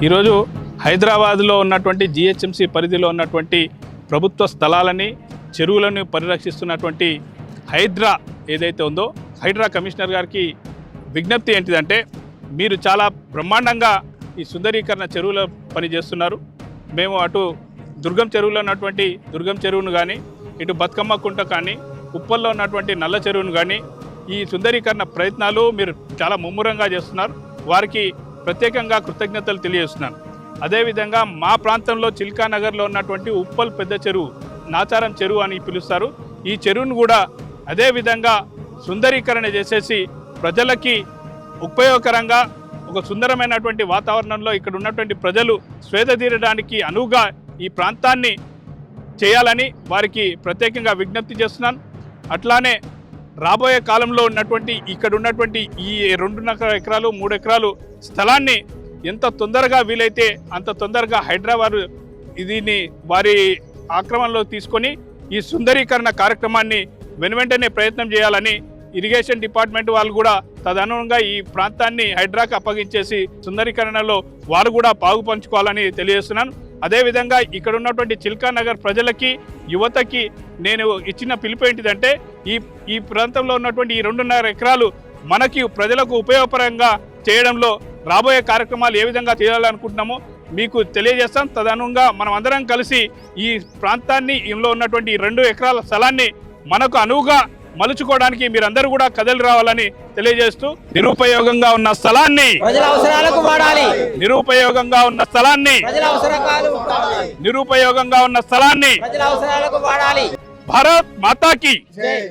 ఈరోజు హైదరాబాద్లో ఉన్నటువంటి జిహెచ్ఎంసీ పరిధిలో ఉన్నటువంటి ప్రభుత్వ స్థలాలని చెరువులను పరిరక్షిస్తున్నటువంటి హైడ్రా ఏదైతే ఉందో హైడ్రా కమిషనర్ గారికి విజ్ఞప్తి ఏంటిదంటే మీరు చాలా బ్రహ్మాండంగా ఈ సుందరీకరణ చెరువుల పని చేస్తున్నారు. మేము అటు దుర్గం చెరువులో ఉన్నటువంటి దుర్గం చెరువును కానీ ఇటు బతుకమ్మ కుంట కానీ ఉప్పల్లో ఉన్నటువంటి నల్ల చెరువును కానీ ఈ సుందరీకరణ ప్రయత్నాలు మీరు చాలా ముమ్మరంగా చేస్తున్నారు. వారికి ప్రత్యేకంగా కృతజ్ఞతలు తెలియజేస్తున్నాను. అదేవిధంగా మా ప్రాంతంలో చిల్కానగర్లో ఉన్నటువంటి ఉప్పల్ పెద్ద చెరువు, నాచారం చెరువు అని పిలుస్తారు. ఈ చెరువును కూడా అదేవిధంగా సుందరీకరణ చేసేసి ప్రజలకి ఉపయోగకరంగా ఒక సుందరమైనటువంటి వాతావరణంలో ఇక్కడ ఉన్నటువంటి ప్రజలు స్వేద తీరడానికి అనువుగా ఈ ప్రాంతాన్ని చేయాలని వారికి ప్రత్యేకంగా విజ్ఞప్తి చేస్తున్నాను. అట్లానే రాబోయే కాలంలో ఉన్నటువంటి ఇక్కడ ఉన్నటువంటి ఈ 2.5 ఎకరాలు 3 ఎకరాలు స్థలాన్ని ఎంత తొందరగా వీలైతే అంత తొందరగా హైదరాబాద్ దీన్ని వారి ఆక్రమణలో తీసుకొని ఈ సుందరీకరణ కార్యక్రమాన్ని వెనువెంటనే ప్రయత్నం చేయాలని ఇరిగేషన్ డిపార్ట్మెంట్ వాళ్ళు కూడా తదనుగుణంగా ఈ ప్రాంతాన్ని హైడ్రాకు అప్పగించేసి సుందరీకరణలో వారు కూడా పాగు పంచుకోవాలని తెలియజేస్తున్నాను. అదేవిధంగా ఇక్కడ ఉన్నటువంటి చిల్కానగర్ ప్రజలకి యువతకి నేను ఇచ్చిన పిలుపు ఏంటిదంటే ఈ ప్రాంతంలో ఉన్నటువంటి ఈ 2.5 ఎకరాలు మనకి ప్రజలకు ఉపయోగపరంగా చేయడంలో రాబోయే కార్యక్రమాలు ఏ విధంగా చేయాలనుకుంటున్నామో మీకు తెలియజేస్తాం. తదనుగుణంగా మనం అందరం కలిసి ఈ ప్రాంతాన్ని ఇందులో ఉన్నటువంటి 2 ఎకరాల స్థలాన్ని మనకు అనువుగా మలుచుకోవడానికి మీరందరూ కూడా కదలి రావాలని తెలియజేస్తూ నిరుపయోగంగా ఉన్న స్థలాన్ని ప్రజల అవసరాలకు వాడాలి. నిరుపయోగంగా ఉన్న స్థలాన్ని ప్రజల అవసరాలకు వాడాలి. భారత్ మాతాకి